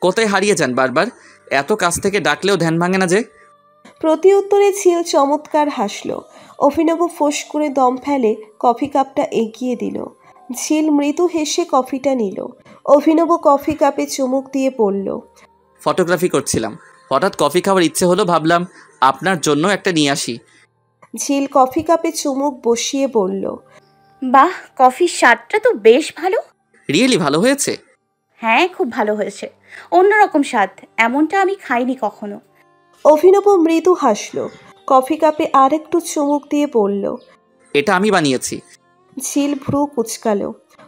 কোথায় হারিয়ে যান বারবার? এত কাছ থেকে ডাকলেও ধ্যান ভাঙে না যে। প্রতি উত্তরে ঝিল চমৎকার হাসল। অভিনব ফোঁস করে দম ফেলে কফি কাপটা এগিয়ে দিল। ঝিল মৃদু হেসে কফিটা নিল। অভিনব কফি কাপে চুমুক দিয়ে পড়ল, ফটোগ্রাফি করছিলাম, হঠাৎ কফি খাওয়ার ইচ্ছে হলো, ভাবলাম আপনার জন্য একটা নিয়ে আসি। ঝিল কফি কাপে চুমুক বসিয়ে বলল, বাহ, কফির স্বাদটা তো বেশ ভালো। রিয়েলি ভালো হয়েছে? হ্যাঁ, খুব ভালো হয়েছে। অন্যরকম স্বাদ, এমনটা আমি খাইনি কখনো। অভিনব মৃদু হাসল। কফি কাপে আরেকটু চুমুক দিয়ে বলল, এটা আমি বানিয়েছি। ঝিল ভ্রু কুচকাল।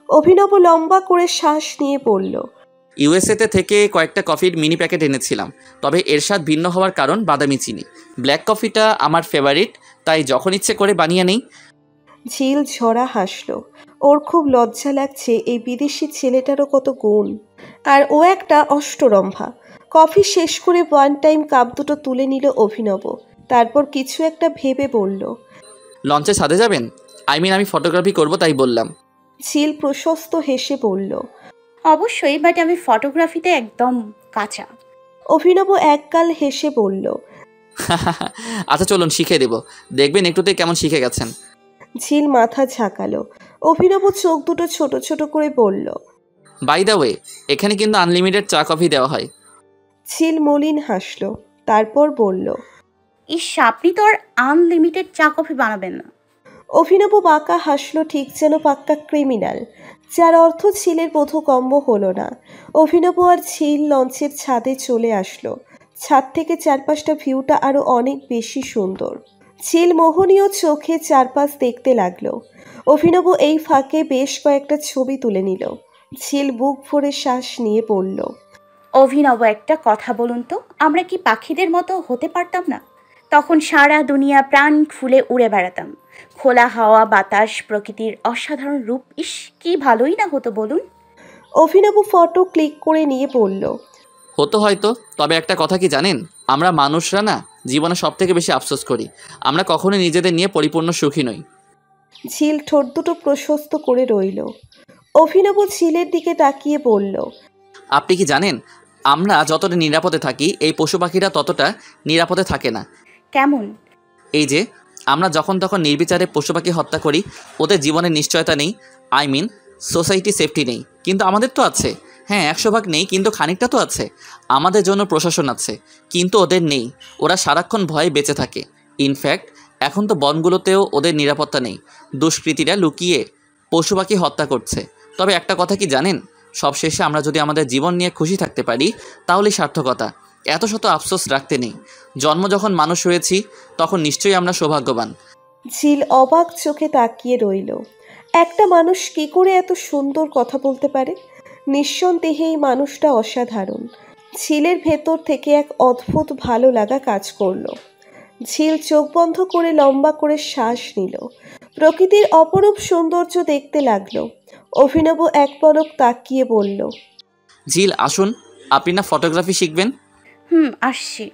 অভিনব লম্বা করে শ্বাস নিয়ে বলল, ইউএসএতে থেকে কয়েকটা কফির মিনি প্যাকেট এনেছিলাম, তবে এর স্বাদ ভিন্ন হওয়ার কারণ বাদামি চিনি। ব্ল্যাক কফিটা আমার ফেভারিট, তাই যখন ইচ্ছে করে বানিয়ে নেই। ঝিল ঝরা হাসল। ওর খুব লজ্জা লাগছে, এই বিদেশি ছেলেটারও কত গুণ, আর ও একটা অষ্টরম্ভা। কফি শেষ করে ওয়ান টাইম কাপ দুটো তুলে নিল অভিনব। তারপর কিছু একটা ভেবে বলল, লঞ্চে ছাদে যাবেন? আমি ফটোগ্রাফি করব, তাই বললাম। ঝিল প্রশস্ত হেসে বলল, অবশ্যই, বাট আমি ফটোগ্রাফিতে একদম কাঁচা। অভিনব একগাল হেসে বলল, আচ্ছা চলুন শিখিয়ে দেব, দেখবেন একটুতেই কেমন শিখে গেছেন। ঝিল মাথা ঝাঁকালো। অভিনব চোখ দুটো ছোট ছোট করে বলল, বাই দ্য ওয়ে, এখানে কিন্তু আনলিমিটেড চা কফি দেওয়া হয়। ঝিল মলিন হাসল। তারপর বলল, ইস, আপনি তো আর আনলিমিটেড চা কফি বানাবেন না। অভিনব বাঁকা হাসল, ঠিক যেন পাক্কা ক্রিমিনাল, যার অর্থ ঝিলের বোধগম্য হলো না। অভিনব আর ঝিল লঞ্চের ছাদে চলে আসলো। ছাদ থেকে চারপাশটা ভিউটা আরো অনেক বেশি সুন্দর। ঝিল মোহনীয় চোখে চারপাশ দেখতে লাগলো। অভিনব এই ফাঁকে বেশ কয়েকটা ছবি তুলে নিল। ঝিল বুক ভরে শ্বাস নিয়ে বলল, অভিনব, একটা কথা বলুন তো, আমরা কি পাখিদের মতো হতে পারতাম না? তখন সারা দুনিয়া প্রাণ ফুলে উড়ে বেড়াতাম। খোলা হাওয়া, বাতাস, প্রকৃতির অসাধারণ রূপ, ইস কি ভালোই না হতো বলুন। অভিনব ফটো ক্লিক করে নিয়ে বলল, হতো হয়তো, তবে একটা কথা কি জানেন, আমরা মানুষরা না জীবনে সব থেকে বেশি আফসোস করি, আমরা কখনোই নিজেদের নিয়ে পরিপূর্ণ সুখী নই। ঝিল ঠোঁট দুটো প্রশস্ত করে রইল। অভিনব ঝিলের দিকে তাকিয়ে বলল, আপনি কি জানেন, আমরা যতটা নিরাপদে থাকি, এই পশু পাখিরা ততটা নিরাপদে থাকে না। কেমন? এই যে আমরা যখন তখন নির্বিচারে পশু পাখি হত্যা করি, ওদের জীবনের নিশ্চয়তা নেই, সোসাইটি সেফটি নেই, কিন্তু আমাদের তো আছে। হ্যাঁ, 100 ভাগ নেই, কিন্তু খানিকটা তো আছে। আমাদের জন্য প্রশাসন আছে, কিন্তু ওদের নেই। ওরা সারাক্ষণ ভয়ে বেঁচে থাকে। ইনফ্যাক্ট এখন তো বনগুলোতেও ওদের নিরাপত্তা নেই, দুষ্কৃতীরা লুকিয়ে পশু পাখি হত্যা করছে। তবে একটা কথা কি জানেন, সবশেষে আমরা যদি আমাদের জীবন নিয়ে খুশি থাকতে পারি, তাহলেই সার্থকতা। এত শত আফসোস রাখতে নেই। জন্ম যখন মানুষ হয়েছি, তখন নিশ্চয়ই আমরা সৌভাগ্যবান। ঝিল অবাক চোখে তাকিয়ে রইল। একটা মানুষ কি করে এত সুন্দর কথা বলতে পারে? নিঃসন্দেহে এই মানুষটা অসাধারণ। ঝিলের ভেতর থেকে এক অদ্ভুত ভালো লাগা কাজ করলো। ঝিল চোখ বন্ধ করে লম্বা করে শ্বাস নিল। প্রকৃতির অপরূপ সৌন্দর্য দেখতে লাগলো। অভিনব এক পলক তাকিয়ে বলল, ঝিল আসুন, আপনি না ফটোগ্রাফি শিখবেন? আসছি।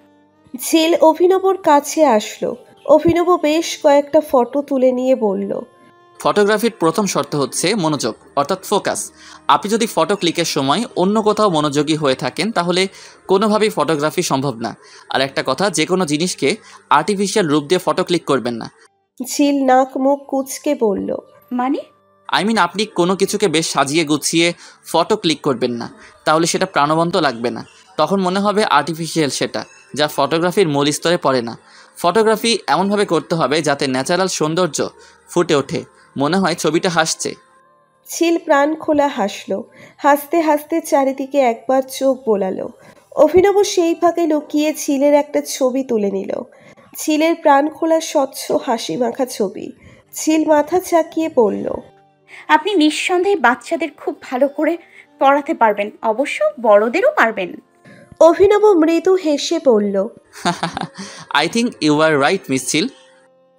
ঝিল অভিনবর কাছে আসলো। অভিনব বেশ কয়েকটা ফটো তুলে নিয়ে বলল, ফটোগ্রাফির প্রথম শর্ত হচ্ছে মনোযোগ, অর্থাৎ ফোকাস। আপনি যদি ফটো ক্লিকের সময় অন্য কোথাও মনোযোগী হয়ে থাকেন, তাহলে কোনোভাবেই ফটোগ্রাফি সম্ভব না। আর একটা কথা, যে কোনো জিনিসকে আর্টিফিশিয়াল রূপ দিয়ে ফটো ক্লিক করবেন না। ঝিল নাক মুখ কুঁচকে বলল, মানে? আপনি কোনো কিছুকে বেশ সাজিয়ে গুছিয়ে ফটো ক্লিক করবেন না, তাহলে সেটা প্রাণবন্ত লাগবে না, তখন মনে হবে আর্টিফিশিয়াল, সেটা যা ফটোগ্রাফির মূল স্তরে পড়ে না। ফটোগ্রাফি এমনভাবে করতে হবে যাতে ন্যাচারাল সৌন্দর্য ফুটে ওঠে, মনে হয় ছবিটা হাসছে। ঝিল প্রাণ খোলা হাসলো। হাসতে হাসতে চারিদিকে একবার চোখ বোলালো। অভিনব সেই ফাঁকে লুকিয়ে ঝিলের একটা ছবি তুলে নিল। ঝিলের প্রাণ খোলা স্বচ্ছ হাসি মাখা ছবি। ঝিল মাথা চাকিয়ে পড়ল, আপনি নিঃসন্দেহে বাচ্চাদের খুব ভালো করে পড়াতে পারবেন, অবশ্য বড়দেরও পারবেন। অভিনব মৃদু হেসে বলল, I think you are right miss Jhil.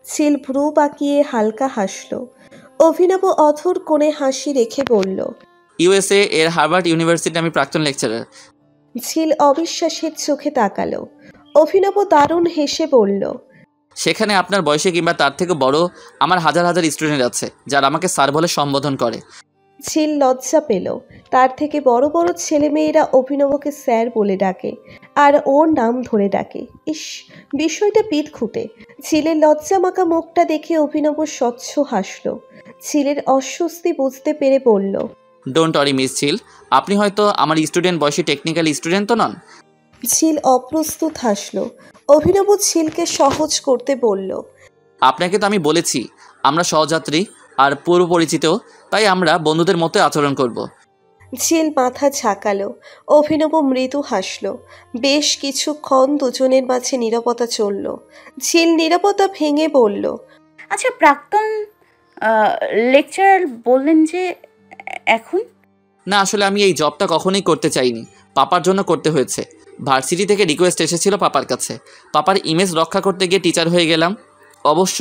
Jhil ভ্রু বাঁকিয়ে হালকা হাসল। অভিনব অথর কোণে হাসি রেখে বলল, ইউএসএ এর হার্ভার্ড ইউনিভার্সিটি আমি প্রাক্তন লেকচারার। ঝিল অবিশ্বাসের চোখে তাকালো। অভিনব দারুণ হেসে বলল, সেখানে আপনার বয়সে কিংবা তার থেকে বড় আমার হাজার হাজার স্টুডেন্ট আছে, যারা আমাকে স্যার বলে সম্বোধন করে। ঝিল লজ্জা পেল। তার থেকে বড় বড় ছেলেমেয়েরা অভিনবকে স্যার বলে ডাকে, আর ওর নাম ধরে ডাকে। ইস, বিষয়টা পিঠ খুঁটে। ঝিলের লজ্জা মাখা মুখটা দেখে অভিনব স্বচ্ছ হাসল। ঝিলের অস্বস্তি বুঝতে পেরে বলল, ডোন্ট ওয়ারি মিস ঝিল, আপনি হয়তো আমার স্টুডেন্ট বয়সী টেকনিক্যাল স্টুডেন্ট তো নন। ঝিল অপ্রস্তুত হাসল। অভিনব ঝিলকে সহজ করতে বলল, আপনাকে তো আমি বলেছি আমরা সহযাত্রী আর পূর্ব পরিচিত, তাই আমরা বন্ধুদের মতো আচরণ করব। ঝিল মাথা ঝাঁকালো। অভিনব মৃদু হাসল। বেশ কিছুক্ষণ দুজনের মাঝে নীরবতা চলল। ঝিল নীরবতা ভেঙে বলল, আচ্ছা প্রাক্তন লেকচারার বললেন যে এখন? না, আসলে আমি এই জবটা কখনোই করতে চাইনি, পাপার জন্য করতে হয়েছে। ভার্সিটি থেকে রিকোয়েস্ট এসেছিল পাপার কাছে, পাপার ইমেজ রক্ষা করতে গিয়ে টিচার হয়ে গেলাম। অবশ্য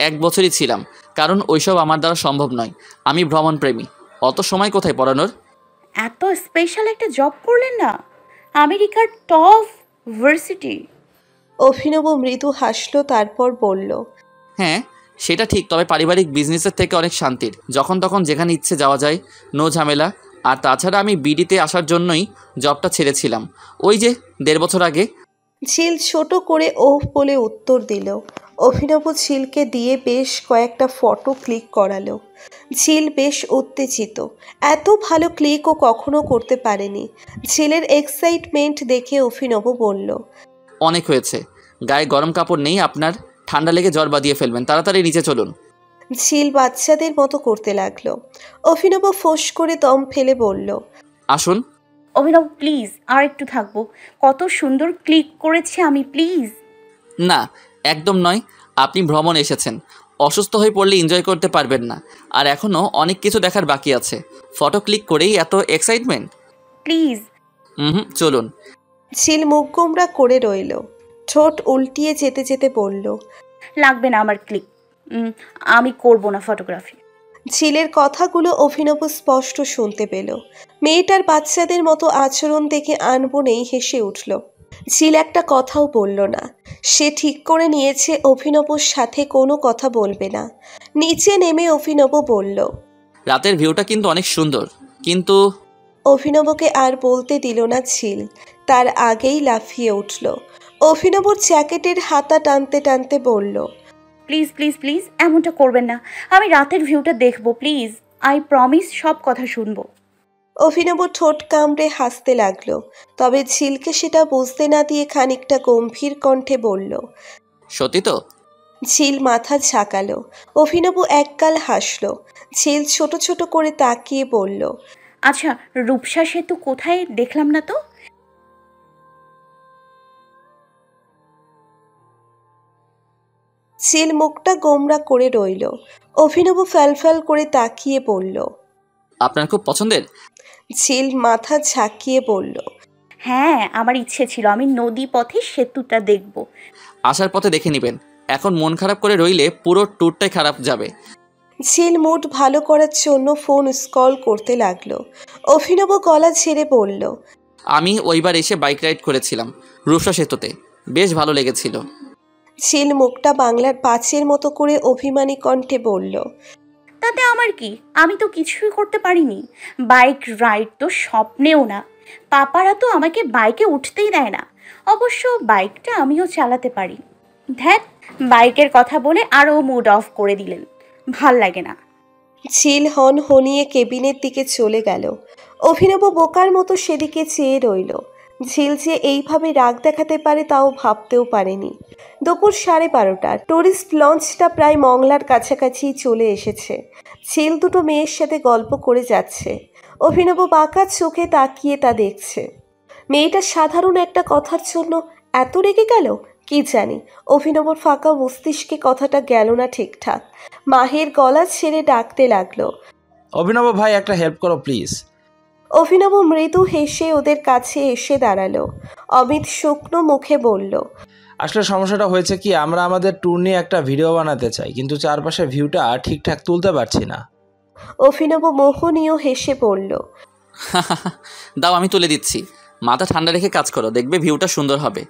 1 বছরই ছিলাম, কারণ ওইসব আমার দ্বারা সম্ভব নয়। আমি ভ্রমণপ্রেমী, অত সময় কোথায় পড়ানোর। এত স্পেশাল একটা জব করলেন না, আমেরিকার টপ ভার্সিটি। অভিনব মৃদু হাসল, তারপর বলল, হ্যাঁ সেটা ঠিক, তবে পারিবারিক বিজনেসের থেকে অনেক শান্তির। যখন তখন যেখানে ইচ্ছে যাওয়া যায়, নো ঝামেলা। আর তাছাড়া আমি বিডিতে আসার জন্যই জবটা ছেড়েছিলাম, ওই যে 1.5 বছর আগে। ঝিল ছোট করে ওহ বলে উত্তর দিল। অভিনব ঝিলকে দিয়ে বেশ কয়েকটা ফটো ক্লিক করালো। ঝিল বেশ উত্তেজিত। এত ভালো ক্লিক ও কখনো করতে পারেনি। ঝিলের এক্সাইটমেন্ট দেখে অভিনব বলল, অনেক হয়েছে, গায়ে গরম কাপড় নেই আপনার, ঠান্ডা লেগে জ্বর বাঁধিয়ে ফেলবেন, তাড়াতাড়ি নিচে চলুন। ঝিল বাচ্চাদের মতো করতে লাগলো। অভিনব ফোঁস করে দম ফেলে বলল, আসুন। অভিনব প্লিজ, আর একটু থাকবো। কত সুন্দর ক্লিক করেছি আমি, প্লিজ। না, একদম নয়। আপনি ভ্রমণ এসেছেন, অসুস্থ হয়ে পড়লে এনজয় করতে পারবেন না। আর এখনও অনেক কিছু দেখার বাকি আছে। ফটো ক্লিক করেই এত এক্সাইটমেন্ট? প্লিজ। চলুন। ঝিল মুখ গোমড়া করে রইল। ঠোঁট উল্টিয়ে যেতে যেতে বলল, লাগবে না আমার ক্লিক, আমি করব না ফটোগ্রাফি। ঝিলের কথাগুলো অভিনব স্পষ্ট শুনতে পেল। মেয়েটার বাচ্চাদের মতো আচরণ দেখে আনমনেই হেসে উঠল। ঝিল একটা কথাও বলল না। সে ঠিক করে নিয়েছে অভিনবর সাথে কোনো কথা বলবে না। নিচে নেমে অভিনব বলল, রাতের ভিউটা কিন্তু অনেক সুন্দর, কিন্তু অভিনবকে আর বলতে দিল না ঝিল, তার আগেই লাফিয়ে উঠল। অভিনবর জ্যাকেটের হাতা টানতে টানতে বলল, প্লিজ প্লিজ প্লিজ, এমনটা করবেন না। আমি রাতের ভিউটা দেখবো, প্লিজ। আই প্রমিস সব কথা শুনবো। অভিনব ঠোঁট কামড়ে হাসতে লাগলো। তবে ঝিলকে সেটা বুঝতে না দিয়ে খানিকটা গম্ভীর কণ্ঠে বলল, সত্যি তো? ঝিল মাথা ঝাঁকালো। অভিনব একগাল হাসলো। ঝিল ছোট ছোট করে তাকিয়ে বলল, আচ্ছা, রূপসা সেতু কোথায় দেখলাম না তো? ঝিল মুখটা গোমড়া করে রইল। অভিনব ফ্যালফ্যাল করে তাকিয়ে বলল, আপনার খুব পছন্দের? ঝিল মাথা ঝাঁকিয়ে বলল, হ্যাঁ, আমার ইচ্ছে ছিল আমি নদী পথে সেতুটা দেখব। আসার পথে দেখে নেবেন। এখন মন খারাপ করে রইলে পুরো ট্যুরটাই খারাপ যাবে। ঝিল মুড ভালো করার জন্য ফোন স্ক্রল করতে লাগলো। অভিনব গলা ছেড়ে বলল, আমি ওইবার এসে বাইক রাইড করেছিলাম রূপসা সেতুতে, বেশ ভালো লেগেছিল। ঝিল মুখটা বাংলার পাঁচের মতো করে অভিমানী কণ্ঠে বলল, তাতে আমার কি? আমি তো কিছুই করতে পারিনি। বাইক রাইড তো স্বপ্নেও না। পাপারা তো আমাকে বাইকে উঠতেই দেয় না। অবশ্য বাইকটা আমিও চালাতে পারি। ধ্যাত, বাইকের কথা বলে আরও মুড অফ করে দিলেন। ভাল লাগে না। ঝিল হন হনিয়ে কেবিনের দিকে চলে গেল। অভিনব বোকার মতো সেদিকে চেয়ে রইল। ঝিল যে এইভাবে রাগ দেখাতে পারে তাও ভাবতেও পারেনি। দুপুর 12:30। টুরিস্ট লঞ্চটা প্রায় মংলার কাছাকাছি চলে এসেছে। ঝিল দুটো মেয়ের সাথে গল্প করে যাচ্ছে। অভিনব বাঁকা চোখে তাকিয়ে তা দেখছে। মেয়েটা সাধারণ একটা কথার জন্য এত রেগে গেল, কি জানি। অভিনবর ফাঁকা মস্তিষ্কে কথাটা গেল না ঠিকঠাক। মাহের গলা ছেড়ে ডাকতে লাগলো, অভিনব ভাই, একটা হেল্প করো প্লিজ। অভিনব মৃদু হেসে ওদের কাছে এসে দাঁড়ালো। অমিত শুকনো মুখে বলল, আসলে সমস্যাটা হয়েছে কি, আমরা আমাদের ট্যুর নিয়ে একটা ভিডিও বানাতে চাই, কিন্তু চারপাশে ভিউটা ঠিকঠাক তুলতে পারছি না। অভিনব মোহনীয় হেসে বলল, দাও আমি তুলে দিচ্ছি, মাথা ঠান্ডা রেখে কাজ করো, দেখবে ভিউটা সুন্দর হবে।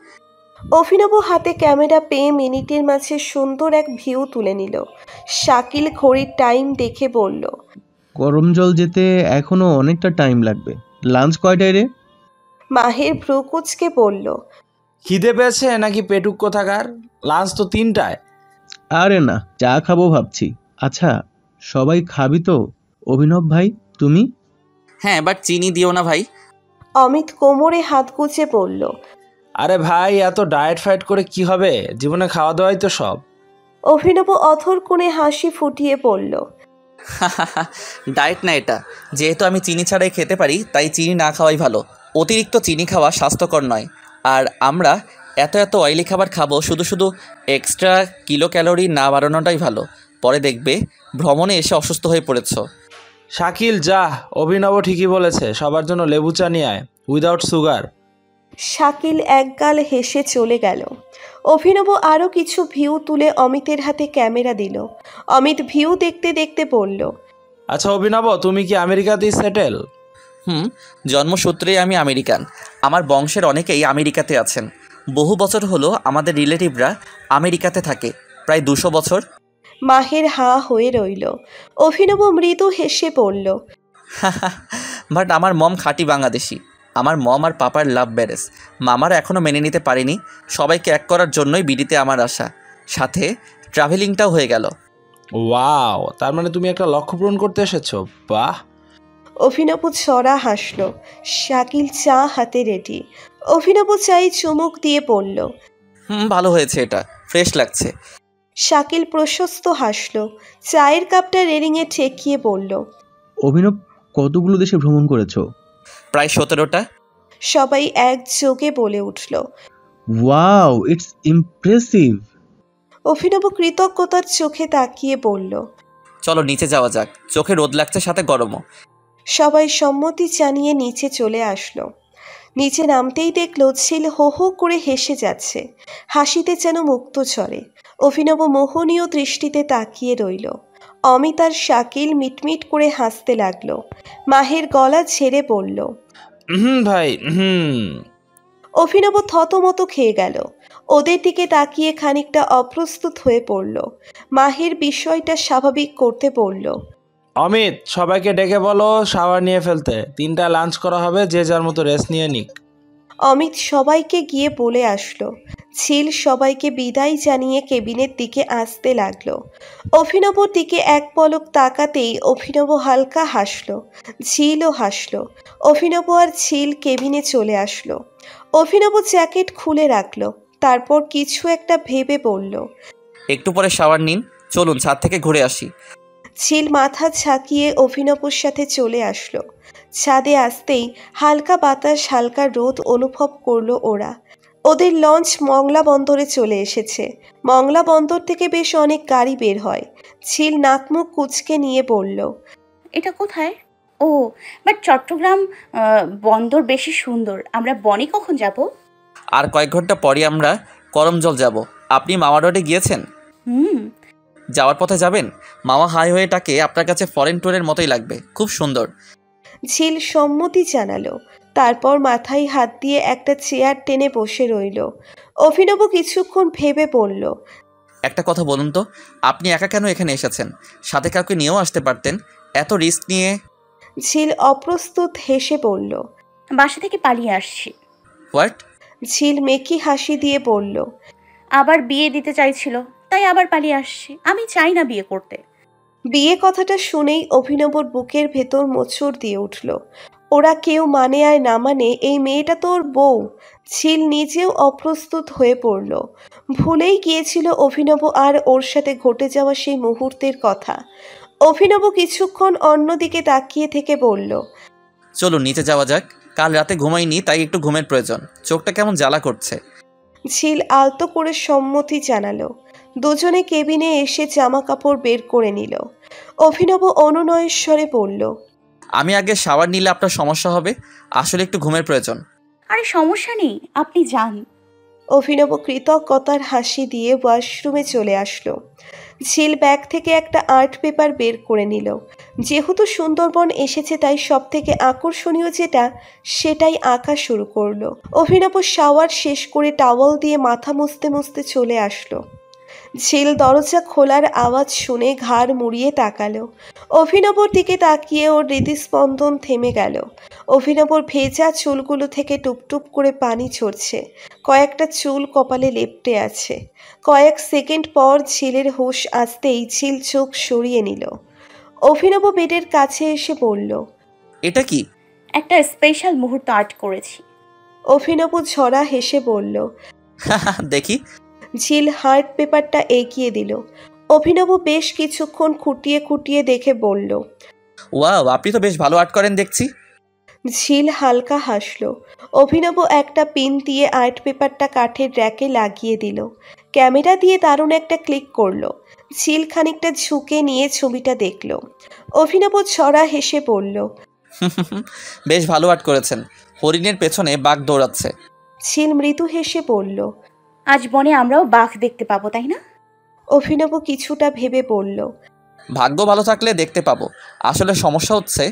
অভিনব হাতে ক্যামেরা পেয়ে মিনিটের মাঝে সুন্দর এক ভিউ তুলে নিল। শাকিল ঘড়ির টাইম দেখে বলল, করমজল যেতে এখনো অনেকটা টাইম লাগবে। লাঞ্চ কয়টায় রে? মাহের ভ্রুকুচকে বলল। খিদে পেয়েছে নাকি পেটুক কোথাকার? লাঞ্চ তো 3টায়। আরে না, চা খাবো ভাবছি। আচ্ছা, সবাই খাবি তো? অভিনব ভাই, তুমি? হ্যাঁ, বাট চিনি দিও না ভাই। অমিত কোমরে হাত গুজে বলল। আরে ভাই, এত ডায়েট ফাইট করে কি হবে? জীবনে খাওয়া দাওয়াই তো সব। অভিনব অথর কোণে হাসি ফুটিয়ে বলল। ডায়েট না এটা। যেহেতু আমি চিনি ছাড়াই খেতে পারি, তাই চিনি না খাওয়াই ভালো। অতিরিক্ত চিনি খাওয়া স্বাস্থ্যকর নয়। আর আমরা এত এত অয়েলি খাবার খাবো, শুধু শুধু এক্সট্রা কিলো ক্যালোরি না বাড়ানোটাই ভালো। পরে দেখবে ভ্রমণে এসে অসুস্থ হয়ে পড়েছ। শাকিল যা, অভিনব ঠিকই বলেছে, সবার জন্য লেবু চা নিয়ে আয়, উইদাউট সুগার। শাকিল একগাল হেসে চলে গেল। অভিনব আরও কিছু ভিউ তুলে অমিতের হাতে ক্যামেরা দিল। অমিত ভিউ দেখতে দেখতে বলল। আচ্ছা অভিনব, তুমি কি আমেরিকাতেই সেটেল? জন্মসূত্রেই আমি আমেরিকান। আমার বংশের অনেকেই আমেরিকাতে আছেন। বহু বছর হলো আমাদের রিলেটিভরা আমেরিকাতে থাকে, প্রায় 200 বছর। মাহের হাঁ হয়ে রইল। অভিনব মৃদু হেসে বলল। বাট আমার মম খাঁটি বাংলাদেশি। আমার মম আর পাপার লাভ ম্যারেজ। মামারা এখনও মেনে নিতে পারেনি। সবাইকে এক করার জন্যই বিডিতে আমার আশা, সাথে ট্রাভেলিংটাও হয়ে গেল। ওয়াও, তার মানে তুমি একটা লক্ষ্য পূরণ করতে এসেছো। বাহ। অভিনব চড়া হাসল। শাকিল চা হাতে রেডি। অভিনব চাই চুমুক দিয়ে বলল। ভালো হয়েছে, এটা ফ্রেশ লাগছে। শাকিল প্রশস্ত হাসল। চায়ের কাপটা রেলিংয়ে ঠেকিয়ে বলল। অভিনব, কতগুলো দেশে ভ্রমণ করেছো? প্রায় 17টা। সবাই একযোগে বলে উঠল। Wow, it's impressive. অভিনব কৃতজ্ঞতার চোখে তাকিয়ে বলল। চলো নিচে যাওয়া যাক, চোখে রোদ লাগছে, সাথে গরমও। সবাই সম্মতি জানিয়ে নিচে চলে আসলো। নিচে নামতেই দেখল ঝিল হো হো করে হেসে যাচ্ছে। হাসিতে যেন মুক্ত ঝরে। অভিনব মোহনীয় দৃষ্টিতে তাকিয়ে রইল। অমিত আর শাকিল মিটমিট করে হাসতে লাগলো। মাহের গলা ঝেড়ে বলল। ভাই অভিনব থতমত খেয়ে গেল। ওদের দিকে তাকিয়ে খানিকটা অপ্রস্তুত হয়ে পড়ল। মাহের বিষয়টা স্বাভাবিক করতে বলল। অমিত, সবাইকে ডেকে বলো শাওয়ার নিয়ে ফেলতে। 3টায় লাঞ্চ করা হবে, যে যার মতো রেস্ট নিয়ে নিক। অমিত সবাইকে গিয়ে বলে আসলো। ঝিল সবাইকে বিদায় জানিয়ে কেবিনের দিকে আসতে লাগলো। অভিনবর দিকে এক পলক তাকাতেই অভিনব হালকা হাসলো। ঝিলও হাসলো। অভিনব আর ঝিল কেবিনে চলে আসলো। অভিনব জ্যাকেট খুলে রাখলো। তারপর কিছু একটা ভেবে বলল। একটু পরে শাওয়ার নিন, চলুন ছাদ থেকে ঘুরে আসি। ঝিল মাথা ঝাঁকিয়ে অভিনবর সাথে চলে আসলো। ছাদে আসতেই হালকা বাতাস, হালকা রোদ অনুভব করলো ওরা। ওদের লঞ্চ মংলা বন্দরে চলে এসেছে। মংলা বন্দর থেকে বেশ অনেক গাড়ি বের হয়। ঝিল নাকমুখ কুচকে নিয়ে বলল। এটা কোথায়? ও, বাট চট্টগ্রাম বন্দর বেশি সুন্দর। আমরা বনে কখন যাব? আর কয়েক ঘন্টা পরে আমরা করমজল যাব। আপনি মাওয়া রোডে গিয়েছেন? যাওয়ার পথে যাবেন। মাওয়া হাইওয়েটাকে আপনার কাছে ফরেন ট্যুরের মতোই লাগবে, খুব সুন্দর। ঝিল সম্মতি জানালো। তারপর মাথায় হাত দিয়ে একটা চেয়ার টেনে বসে রইল। অভিনব কিছুক্ষণ ভেবে বলল। একটা কথা বলুন তো, আপনি একা কেন এখানে এসেছেন? সাথে কাউকে নিয়েও আসতে পারতেন। এত রিস্ক নিয়ে। ঝিল অপ্রস্তুত হেসে বলল। বাসা থেকে পালিয়ে আসছি। হোয়াট? ঝিল মেকি হাসি দিয়ে বলল। আবার বিয়ে দিতে চাইছিল, তাই আবার পালিয়ে আসছি। আমি চাই না বিয়ে করতে। বিয়ে কথাটা শুনেই অভিনবর বুকের ভেতর মোচড় দিয়ে উঠল। ওরা কেউ মানে আর না মানে, এই মেয়েটা তো ওর বউ। ঝিল নিজেও অপ্রস্তুত হয়ে পড়ল। ভুলেই গিয়েছিল অভিনব আর ওর সাথে ঘটে যাওয়া সেই মুহূর্তের কথা। অভিনব কিছুক্ষণ অন্যদিকে তাকিয়ে থেকে বলল। চলুন নিচে যাওয়া যাক। কাল রাতে ঘুমাইনি, তাই একটু ঘুমের প্রয়োজন। চোখটা কেমন জ্বালা করছে। ঝিল আলতো করে সম্মতি জানালো। দুজনে কেবিনে এসে জামা কাপড় বের করে নিল। অভিনব অনুনয়ের স্বরে বলল। আমি আগে শাওয়ার নিলে আপনার সমস্যা হবে, আসলে একটু ঘুমের প্রয়োজন। আরে সমস্যা নেই, আপনি যান। অভিনব কৃতজ্ঞতার হাসি দিয়ে ওয়াশরুমে চলে আসলো। ঝিল ব্যাগ থেকে একটা আর্ট পেপার বের করে নিল। যেহেতু সুন্দরবন এসেছে, তাই সব থেকে আকর্ষণীয় যেটা, সেটাই আঁকা শুরু করলো। অভিনব শাওয়ার শেষ করে টাওয়াল দিয়ে মাথা মুছতে মুছতে চলে আসলো। ঝিল দরজা খোলার আওয়াজ শুনে ঘাড় মুড়িয়ে তাকালো। অভিনবর দিকে তাকিয়ে ওর হৃদস্পন্দন থেমে গেল। অভিনবর ভেজা চুলগুলো থেকে টুপটুপ করে পানি ঝরছে, কয়েকটা চুল কপালে লেপ্টে আছে। কয়েক সেকেন্ড পর ঝিলের হুঁশ আসতেই ঝিল চোখ সরিয়ে নিল। অভিনব বেডের কাছে এসে বলল, এটা কি? একটা স্পেশাল মুহূর্ত আর্ট করেছি। অভিনব ঝরা হেসে বলল। দেখি। ঝিল হার্ট পেপারটা এগিয়ে দিল। অভিনব বেশ কিছুক্ষণ খুঁটিয়ে খুঁটিয়ে দেখে বলল, ওয়াও, আপনি তো বেশ ভালো আর্ট করেন দেখছি। ঝিল হালকা হাসল। অভিনব একটা পিন দিয়ে আর্ট পেপারটা কাঠের র্যাকে লাগিয়ে দিল। ক্যামেরা দিয়ে দারুণ একটা ক্লিক করলো। ঝিল খানিকটা ঝুঁকে নিয়ে ছবিটা দেখল। অভিনব ছড়া হেসে বলল, বেশ ভালো আর্ট করেছেন। হরিণের পেছনে বাঘ দৌড়াচ্ছে। ঝিল মৃদু হেসে বলল। আজ বনে আমরাও বাঘ দেখতে পাবো, তাই না? অভিনব কিছুটা ভেবে বলল, ভাগ্য ভালো থাকলে দেখতে পাবো। আসলে সমস্যা হচ্ছে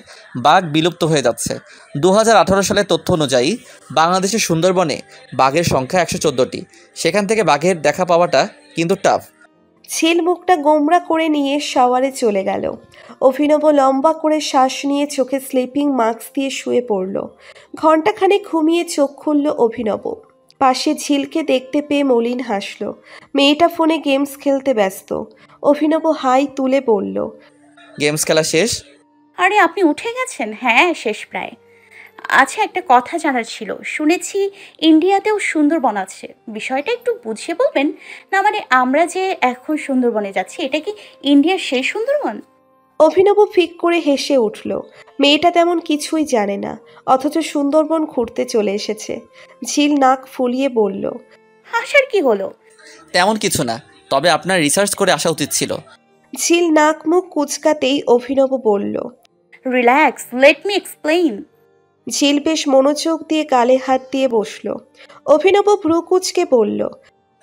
বাঘ বিলুপ্ত হয়ে যাচ্ছে। 2018 সালের তথ্য অনুযায়ী বাংলাদেশের সুন্দরবনে বাঘের সংখ্যা 114টি। সেখান থেকে বাঘের দেখা পাওয়াটা কিন্তু টাফ। ঝিল মুখটা গোমরা করে নিয়ে শাওয়ারে চলে গেল। অভিনব লম্বা করে শ্বাস নিয়ে চোখে স্লিপিং মাস্ক দিয়ে শুয়ে পড়ল। ঘণ্টাখানেক ঘুমিয়ে চোখ খুলল অভিনব। পাশে ঝিলকে দেখতে পেয়ে মলিন হাসল। মেয়েটা ফোনে গেমস খেলতে ব্যস্ত। অভিনব হাই তুলে বলল, গেমস খেলা শেষ? আরে আপনি উঠে গেছেন? হ্যাঁ, শেষ প্রায়। আচ্ছা, একটা কথা জানার ছিল। শুনেছি ইন্ডিয়াতেও সুন্দরবন আছে। বিষয়টা একটু বুঝিয়ে বলবেন? না মানে আমরা যে এখন সুন্দরবনে যাচ্ছি, এটা কি ইন্ডিয়ার সেই সুন্দরবন? অভিনব ফিক করে হেসে উঠল। মেয়েটা তেমন কিছুই জানে না, অথচ সুন্দরবন ঘুরতে চলে এসেছে। ঝিল নাক ফুলিয়ে বলল, হাসার কি হলো? তেমন কিছু না, তবে আপনার রিসার্চ করে আসা উচিত ছিল। ঝিল নাক মুখ কুচকাতেই অভিনব বলল। Relax, let me explain. ঝিল বেশ মনোযোগ দিয়ে গালে হাত দিয়ে বসল। অভিনব ভ্রু কুচকে বলল।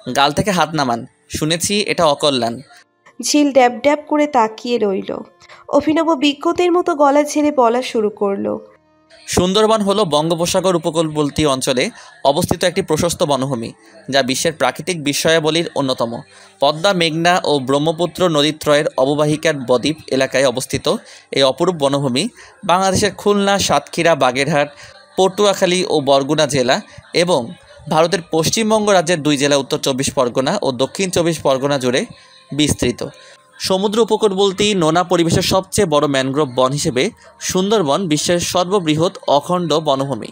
গাল থেকে হাত নামান, শুনেছি এটা অকল্যাণ। ঝিল ড্যাব ড্যাব করে তাকিয়ে রইল। অভিনব বিজ্ঞতের মতো গলা ছেড়ে বলা শুরু করলো। সুন্দরবন হলো বঙ্গোপসাগর উপকূলবর্তী অঞ্চলে অবস্থিত একটি প্রশস্ত বনভূমি, যা বিশ্বের প্রাকৃতিক বিস্ময়াবলীর অন্যতম। পদ্মা, মেঘনা ও ব্রহ্মপুত্র নদীত্রয়ের অববাহিকার বদ্বীপ এলাকায় অবস্থিত এই অপরূপ বনভূমি বাংলাদেশের খুলনা, সাতক্ষীরা, বাগেরহাট, পটুয়াখালী ও বরগুনা জেলা এবং ভারতের পশ্চিমবঙ্গ রাজ্যের 2 জেলা উত্তর 24 পরগনা ও দক্ষিণ 24 পরগনা জুড়ে বিস্তৃত। সমুদ্র উপকূলবর্তী নোনা পরিবেশের সবচেয়ে বড় ম্যানগ্রোভ বন হিসেবে সুন্দরবন বিশ্বের সর্ববৃহৎ অখণ্ড বনভূমি।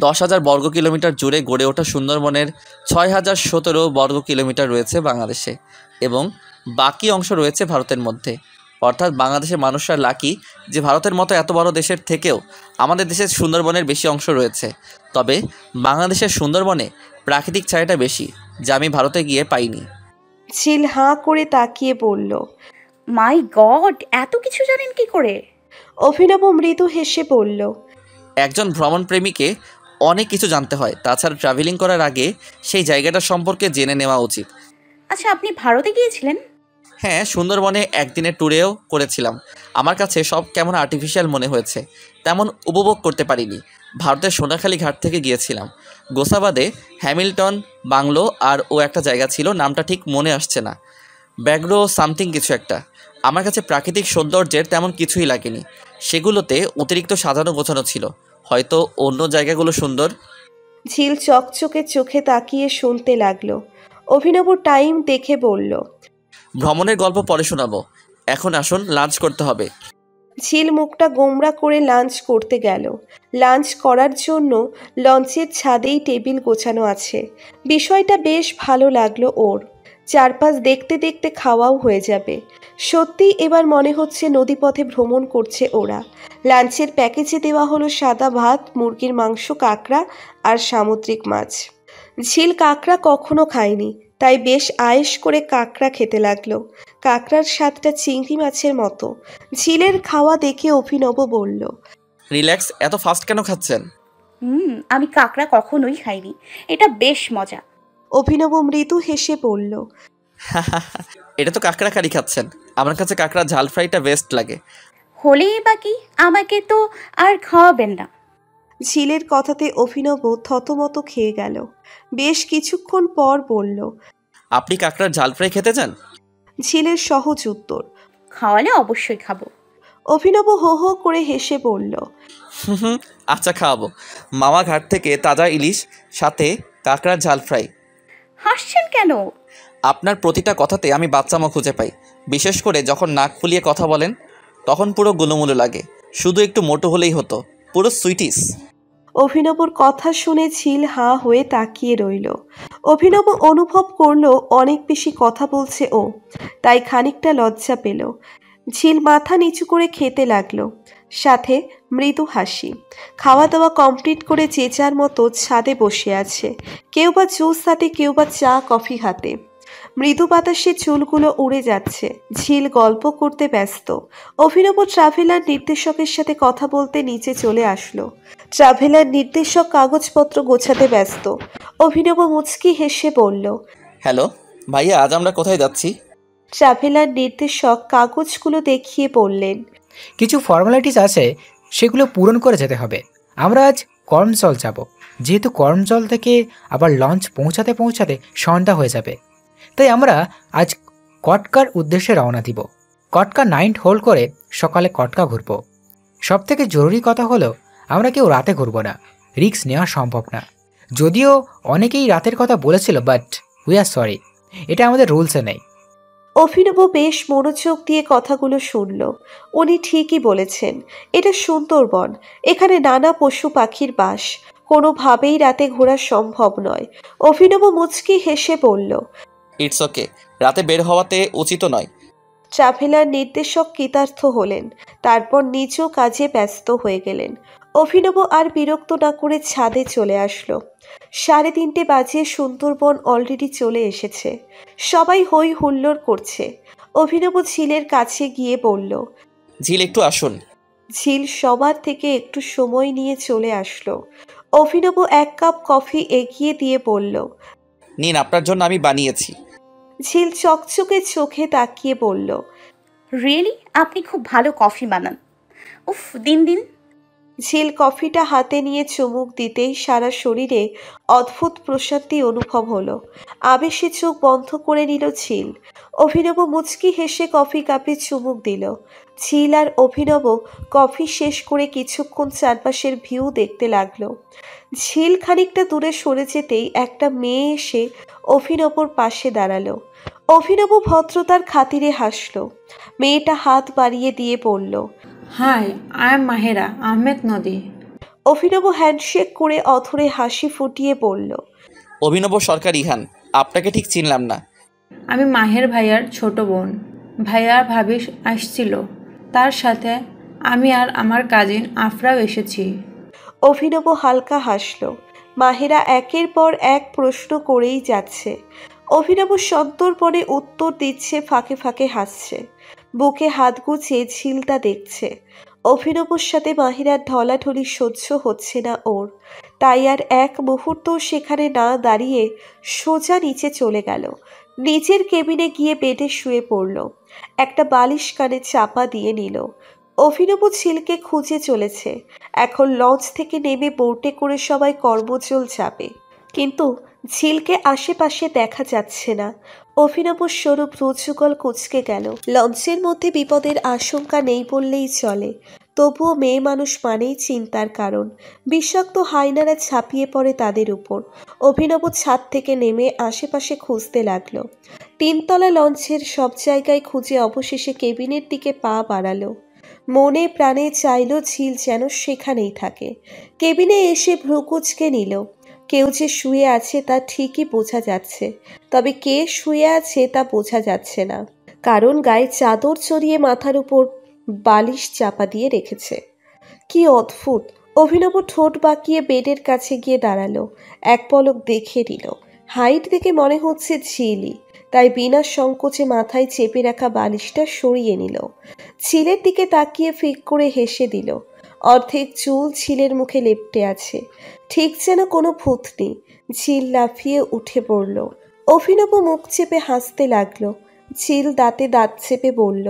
10,000 বর্গ কিলোমিটার জুড়ে গড়ে ওঠা সুন্দরবনের 6,017 বর্গ কিলোমিটার রয়েছে বাংলাদেশে এবং বাকি অংশ রয়েছে ভারতের মধ্যে। অর্থাৎ বাংলাদেশের মানুষরা লাকি যে ভারতের মতো এত বড় দেশের থেকেও আমাদের দেশের সুন্দরবনের বেশি অংশ রয়েছে। তবে বাংলাদেশের সুন্দরবনে প্রাকৃতিক ছায়াটা বেশি, যা আমি ভারতে গিয়ে পাইনি। ঝিল হাঁ করে তাকিয়ে বলল। মাই গড, এত কিছু জানেন কি করে? অভিনব মৃদু হেসে বলল। একজন ভ্রমণপ্রেমীকে অনেক কিছু জানতে হয়, তাছাড়া ট্রাভেলিং করার আগে সেই জায়গাটা সম্পর্কে জেনে নেওয়া উচিত। আচ্ছা, আপনি ভারতে গিয়েছিলেন? হ্যাঁ, সুন্দরবনে একদিনের ট্যুরেও করেছিলাম। আমার কাছে সব কেমন আর্টিফিশিয়াল মনে হয়েছে, তেমন উপভোগ করতে পারিনি। ভারতের সোনাখালী ঘাট থেকে গিয়েছিলাম। গোসাবাদে হ্যামিল্টন বাংলো আর একটা জায়গা ছিল, নামটা ঠিক মনে আসছে না, ব্যাগ্রো সামথিং কিছু একটা। আমার কাছে প্রাকৃতিক সৌন্দর্যের তেমন কিছুই লাগেনি। সেগুলোতে অতিরিক্ত সাজানো গোছানো ছিল। হয়তো অন্য জায়গাগুলো সুন্দর। ঝিল চকচকে চোখে তাকিয়ে শুনতে লাগলো। অভিনব টাইম দেখে বলল। ভ্রমণের গল্প পরে শোনাবো, এখন আসুন, লাঞ্চ করতে হবে। ঝিল মুখটা গোমরা করে লাঞ্চ করতে গেল। লাঞ্চ করার জন্য লঞ্চের ছাদেই টেবিল গোছানো আছে। বিষয়টা বেশ ভালো লাগলো ওর। চারপাশ দেখতে দেখতে খাওয়াও হয়ে যাবে। সত্যি এবার মনে হচ্ছে নদীপথে ভ্রমণ করছে ওরা। লাঞ্চের প্যাকেজে দেওয়া হলো সাদা ভাত, মুরগির মাংস, কাঁকড়া আর সামুদ্রিক মাছ। ঝিল কাঁকড়া কখনো খায়নি, তাই বেশ আয়েশ করে কাঁকড়া খেতে লাগলো। কাঁকড়ার স্বাদটা চিংড়ি মাছের মতো। ঝিলের খাওয়া দেখে অভিনব বলল। রিল্যাক্স, এত ফাস্ট কেন খাচ্ছেন? আমি কাঁকড়া কখনোই খাইনি, এটা বেশ মজা। অভিনব মৃদু হেসে বলল। এটা তো কাঁকড়া কারি খাচ্ছেন, আমার কাছে কাঁকড়া ঝাল ফ্রাইটা বেস্ট লাগে। হলেই বাকি, আমাকে তো আর খাওয়াবেন না। ঝিলের কথাতে অভিনব থতমত খেয়ে গেল। বেশ কিছুক্ষণ পর বলল। আপনি কাঁকড়ার ঝাল ফ্রাই খেতে চান? ঝিলের সহজ উত্তর। খাওয়ালে অবশ্যই খাবো। অভিনব হো হো করে হেসে বলল, হুম, আচ্ছা খাওয়াবো। মামা ঘাট থেকে তাজা ইলিশ, সাথে কাঁকড়ার ঝাল ফ্রাই। হাসছেন কেন? আপনার প্রতিটা কথাতে আমি বাচ্চামো খুঁজে পাই। বিশেষ করে যখন নাক ফুলিয়ে কথা বলেন, তখন পুরো গুলুমুলু লাগে। শুধু একটু মোটো হলেই হতো, পুরো সুইটিস। অভিনবর কথা শুনে ঝিল হাঁ হয়ে তাকিয়ে রইল। অভিনব অনুভব করলো অনেক বেশি কথা বলছে ও, তাই খানিকটা লজ্জা পেল। ঝিল মাথা নিচু করে খেতে লাগলো, সাথে মৃদু হাসি। খাওয়া দাওয়া কমপ্লিট করে যে যার মতো ছাদে বসে আছে, কেউ বা জুস হাতে, কেউ বা চা কফি হাতে। মৃদু বাতাসে চুলগুলো উড়ে যাচ্ছে। ঝিল গল্প করতে ব্যস্ত। অভিনব ট্রাভেলার নির্দেশকের সাথে কথা বলতে নিচে চলে আসলো। ট্রাভেলার নির্দেশক কাগজপত্র গোছাতে ব্যস্ত। অভিনব মুচকি হেসে বলল, হ্যালো ভাইয়া, আজ আমরা কোথায় যাচ্ছি? ট্রাভেলার নির্দেশক কাগজগুলো দেখিয়ে বললেন, কিছু ফর্মালিটিস আছে, সেগুলো পূরণ করে যেতে হবে। আমরা আজ করমজল যাব, যেহেতু করমজল থেকে আবার লঞ্চ পৌঁছাতে পৌঁছাতে সন্ধ্যা হয়ে যাবে, তাই আমরা আজ কটকার উদ্দেশ্যে রওনা দিব। কটকা নাইট হোল্ড করে সকালে কটকা ঘুরব। সব থেকে জরুরি কথা হলো, আমরা কেউ রাতে ঘুরব না, রিস্ক নেওয়া সম্ভব না। যদিও অনেকেই রাতের কথা বলেছিল, বাট উই আর সরি, এটা আমাদের রুলসে নেই। অভিনব বেশ মনোযোগ দিয়ে কথাগুলো শুনল। উনি ঠিকই বলেছেন, এটা সুন্দরবন, এখানে নানা পশু পাখির বাস, কোনোভাবেই রাতে ঘোরা সম্ভব নয়। অভিনব মুচকি হেসে বলল, ইটস ওকে, রাতে বের হওয়াতে উচিত নয়। ট্রাভেলার নির্দেশক কৃতার্থ হলেন, তারপর নিজেও কাজে ব্যস্ত হয়ে গেলেন। অভিনব আর বিরক্ত না করে ছাদে চলে আসলো। 3:30 বাজিয়ে সুন্দরবন অলরেডি চলে এসেছে। সবাই হই হুল্লোড় করছে। অভিনব ঝিলের কাছে গিয়ে বলল, ঝিল একটু আসুন। ঝিল সবার থেকে একটু সময় নিয়ে চলে আসলো। অভিনব 1 কাপ কফি এগিয়ে দিয়ে বলল, নিন, আপনার জন্য আমি বানিয়েছি। ঝিল চকচকে চোখে তাকিয়ে বলল, রিয়েলি? আপনি খুব ভালো কফি বানান। উফ, দিন দিন। ঝিল কফিটা হাতে নিয়ে চুমুক দিতেই সারা শরীরে অদ্ভুত প্রশান্তি অনুভব হলো। আবেশে চোখ বন্ধ করে নিল ঝিল। অভিনব মুচকি হেসে কফি কাপে চুমুক দিল। ঝিল আর অভিনব কফি শেষ করে কিছুক্ষণ চারপাশের ভিউ দেখতে লাগলো। ঝিল খানিকটা দূরে সরে যেতেই একটা মেয়ে এসে অভিনবর পাশে দাঁড়ালো। অভিনব ভদ্রতার খাতিরে হাসলো। মেয়েটা হাত বাড়িয়ে দিয়ে বলল, high, I am Mahera Ahmed নদী। অভিনব হ্যান্ডশেক করে অথরে হাসি ফুটিয়ে বলল, অভিনব সরকার ইহান, আপনাকে ঠিক চিনলাম না। আমি মাহের ভাইয়ার ছোট বোন। ভাইয়া ভাবি আসছিল, তার সাথে আমি আর আমার কাজিন আফরাও এসেছি। অভিনব হালকা হাসল। মাহেরা একের পর এক প্রশ্ন করেই যাচ্ছে। অভিনব সন্তর্পণে উত্তর দিচ্ছে, ফাঁকে ফাঁকে হাসছে। বুকে হাত গুছিয়ে ঝিলটা দেখছে। অভিনবর সাথে মাহিরার ঢলাঢলি সহ্য হচ্ছে না ওর, তাই আর এক মুহূর্ত সেখানে না দাঁড়িয়ে সোজা নিচে চলে গেল। নিজের কেবিনে গিয়ে বেডে শুয়ে পড়ল। একটা বালিশ কানে চাপা দিয়ে নিল। অভিনব ঝিলকে খুঁজে চলেছে। এখন লঞ্চ থেকে নেমে বোটে করে সবাই কর্মজল যাবে, কিন্তু ঝিলকে আশেপাশে দেখা যাচ্ছে না। অভিনব স্বরূপ রুজুগল কুঁচকে গেল। লঞ্চের মধ্যে বিপদের আশঙ্কা নেই বললেই চলে, তবুও মেয়ে মানুষ মানেই চিন্তার কারণ। বিষাক্ত হায়নারা ছাপিয়ে পড়ে তাদের উপর। অভিনব ছাদ থেকে নেমে আশেপাশে খুঁজতে লাগলো। 3তলা লঞ্চের সব জায়গায় খুঁজে অবশেষে কেবিনের দিকে পা বাড়ালো। মনে প্রাণে চাইল ঝিল যেন সেখানেই থাকে। কেবিনে এসে ভ্রুকুচকে নিল। কেউ যে শুয়ে আছে তা ঠিকই বোঝা যাচ্ছে, তবে কে শুয়ে আছে তা বোঝা যাচ্ছে না, কারণ গায়ে চাদর চড়িয়ে মাথার উপর বালিশ চাপা দিয়ে রেখেছে। কি অদ্ভুত! অভিনব ঠোঁট বাঁকিয়ে বেডের কাছে গিয়ে দাঁড়ালো। এক পলক দেখে নিল। হাইট দেখে মনে হচ্ছে ঝিলই, তাই বিনা সংকোচে মাথায় চেপে রাখা বালিশটা সরিয়ে নিল। ঝিলের দিকে তাকিয়ে ফিক করে হেসে দিল। অর্ধেক চুল ঝিলের মুখে লেপ্টে আছে, ঠিক যেন কোনো ভূতনি। ঝিল লাফিয়ে উঠে পড়ল। অভিনব মুখ চেপে হাসতে লাগলো। ঝিল দাঁতে দাঁত চেপে বলল,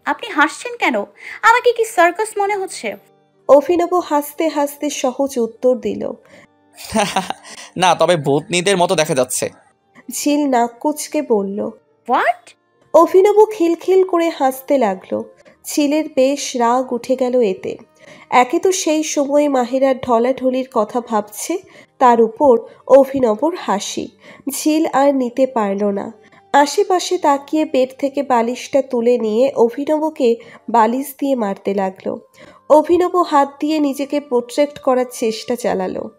আপনি হাসছেন কেন? আমাকে কি সার্কাস মনে হচ্ছে? অভিনব হাসতে হাসতে সহজ উত্তর দিল। না, তবে ভূতনীদের মতো দেখা যাচ্ছে। ঝিল নাক কুচকে বলল, হোয়াট? অভিনব খিলখিল করে হাসতে লাগলো। ঝিলের বেশ রাগ উঠে গেল এতে। একে তো সেই সময়ে মাহিরার ঢলাঢলির কথা ভাবছে, তার উপর অভিনবর হাসি। ঝিল আর নিতে পারল না। আশেপাশে তাকিয়ে বেড থেকে বালিশটা তুলে নিয়ে অভিনবকে বালিশ দিয়ে মারতে লাগলো। অভিনব হাত দিয়ে নিজেকে প্রোটেক্ট করার চেষ্টা চালালো।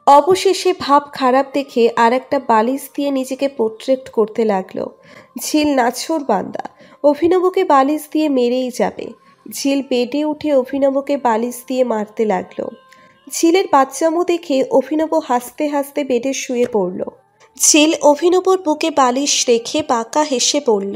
অবশেষে ভাব খারাপ দেখে আর একটা বালিশ দিয়ে নিজেকে প্রোটেক্ট করতে লাগলো। ঝিল নাছোড় বান্দা, অভিনবকে বালিশ দিয়ে মেরেই যাবে। ঝিল বেডে উঠে অভিনবকে বালিশ দিয়ে মারতে লাগলো। ঝিলের বাচ্চামো দেখে অভিনব হাসতে হাসতে বেডে শুয়ে পড়ল। ঝিল অভিনবর বুকে বালিশ রেখে বাঁকা হেসে পড়ল।